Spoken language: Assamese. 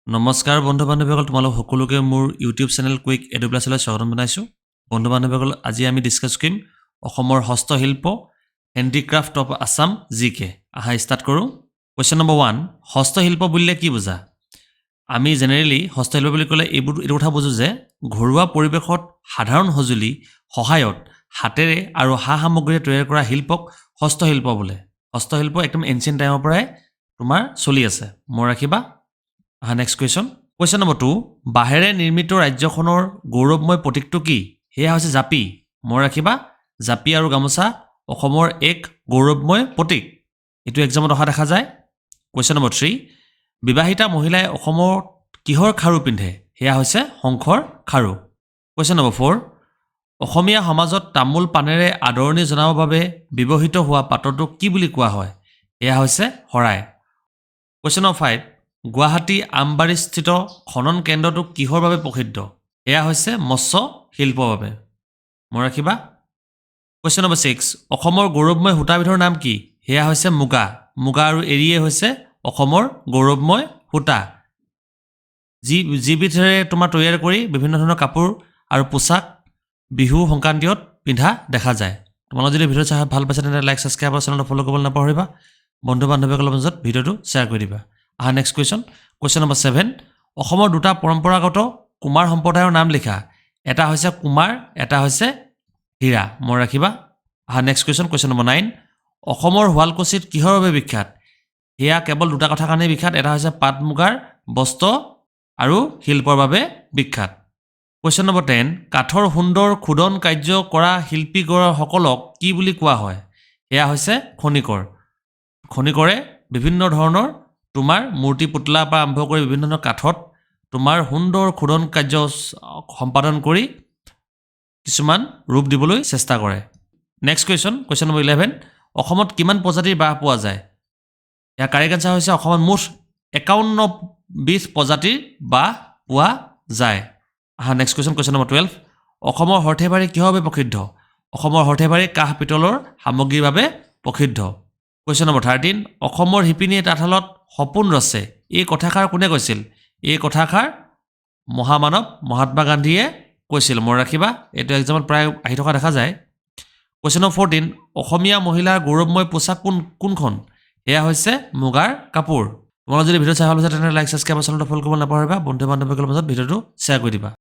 নমস্কাৰ বন্ধু বান্ধৱীসকল তোমালোক সকলোকে মোৰ ইউটিউব চেনেল কুইক এডুকেশ্যনলৈ স্বাগতম জনাইছো বন্ধু বান্ধৱীসকল আজি আমি ডিসকাস কৰিম অসমৰ হস্তশিল্প হেণ্ডিক্ৰাফ্ট অফ আসাম GK আহা স্টাৰ্ট কৰো কোৱেশ্চন নম্বৰ 1 হস্তশিল্প বুলিলে কি বুজা আমি জেনেৰেলি হস্তশিল্প বুলি ক'লে এইটো কথা বুজো যে ঘৰুৱা পৰিবেশত সাধাৰণ সজুলি সহায়ত হাতেৰে আৰু হা সামগ্ৰীৰে তৈয়াৰ কৰা শিল্পক হস্তশিল্প বোলে হস্তশিল্প একদম এনচিয়েন্ট টাইমৰ পৰাই তোমাৰ চলি আছে মন ৰাখিবা Next question. Question number 2. বাহেৰে নিৰ্মিত ৰাজ্যখনৰ গৌৰৱময় প্ৰতীকটো কি? হেয়া হৈছে জাপি। মন ৰাখিবা জাপি আৰু গামোচা অসমৰ এক গৌৰৱময় প্ৰতীক। এটো এক্সামত অহা দেখা যায়। Question number 3. বিবাহিতা মহিলাই অসমৰ কিহৰ খাৰু পিন্ধে? হেয়া হৈছে শংখৰ খাৰু। Question number 4. অসমীয়া সমাজত তামোল পানেৰে আদৰণি জনাবৰ বাবে ব্যৱহৃত হোৱা পাত্ৰটো কি বুলি কোৱা হয়? হেয়া হৈছে শৰাই। Question number 5. গুৱাহাটী আমবাৰীস্থিত খনন কেন্দ্ৰটো কিহৰ বাবে প্ৰসিদ্ধ এয়া হৈছে মৎস্য শিল্পৰ বাবে মন ৰাখিবা কোৱেশ্চন নম্বৰ 6 অসমৰ গৌৰৱময় সূতাবিধৰ নাম কি হেয়া হৈছে মুগা মুগা আৰু এৰিয়ে হৈছে অসমৰ গৌৰৱময় সূতা বিধৰে তোমাৰ তৈয়াৰ কৰি বিভিন্ন ধৰণৰ কাপোৰ আৰু পোছাক বিহু সংক্ৰান্তিত পিন্ধা দেখা যায় তোমালোকে যদি ভিডিও চাই ভাল পাইছা তেন্তে লাইক সাবস্ক্ৰাইব আৰু চেনেলটো ফলো কৰিবলৈ নাপাহৰিবা বন্ধু বান্ধৱীসকলৰ মাজত ভিডিওটো শ্বেয়াৰ কৰি দিবা Next question. Question number 7. অসমৰ দুটা পৰম্পৰাগত কুমাৰ সম্প্ৰদায়ৰ নাম লিখা এটা হৈছে কুমাৰ এটা হৈছে হীৰা মন ৰাখিবা Next question. Question number 9. অসমৰ শুৱালকুছিত কিহৰ বাবে বিখ্যাত হেয়া কেৱল দুটা কথা কাৰণে বিখ্যাত এটা হৈছে পাট মুগাৰ বস্ত্ৰ আৰু শিল্পৰ বাবে বিখ্যাত Question number 10. কাঠৰ সুন্দৰ খুদন কাৰ্য কৰা শিল্পীসকলক কি বুলি কোৱা হয় হেয়া হৈছে খনিকৰ খনিকৰে বিভিন্ন ধৰণৰ তোমাৰ মূৰ্তি পুতলা পৰা আৰম্ভ কৰি বিভিন্ন ধৰণৰ কাঠত তোমাৰ সুন্দৰ খুদন কাৰ্য সম্পাদন কৰি কিছুমান ৰূপ দিবলৈ চেষ্টা কৰে নেক্সট কোৱেশ্চন কোৱেশ্চন নম্বৰ 11 অসমত কিমান প্ৰজাতিৰ বাঁহ পোৱা যায় ইয়াৰ কাৰেক্ট আনসাৰ হৈছে অসমত মুঠ 51 প্ৰজাতিৰ বাঁহ পোৱা যায় নেক্সট কোৱেশ্চন কোৱেশ্চন নম্বৰ 12 অসমৰ হৰ্থেবাৰী কিহৰ বাবে প্ৰসিদ্ধ অসমৰ হৰ্থেবাৰী কাঁহ পিতলৰ সামগ্ৰীৰ বাবে প্ৰসিদ্ধ কোৱেশ্চন নম্বৰ 13 অসমৰ হিপিনীয়ে তাঁতশালত সপোন ৰচে এই কথাষাৰ কোনে কৈছিল এই কথাষাৰ মহামানৱ মহাত্মা গান্ধীয়ে কৈছিল মন ৰাখিবা এটো এক্সামত প্ৰায় আহি থকা দেখা যায় কোৱেশ্চন নম্বৰ 14 অসমীয়া মহিলাৰ গৌৰৱময় পোছাক কোনখন এয়া হৈছে মুগাৰ কাপোৰ তোমালোকে যদি ভিডিও চাই ভাল পাইছা তেন্তে লাইক সাবস্ক্ৰাইব আৰু চেনেলটো ফলো কৰিব নাপাহৰিবা বন্ধু বান্ধৱীসকলৰ মাজত ভিডিওটো শ্বেয়াৰ কৰি দিবা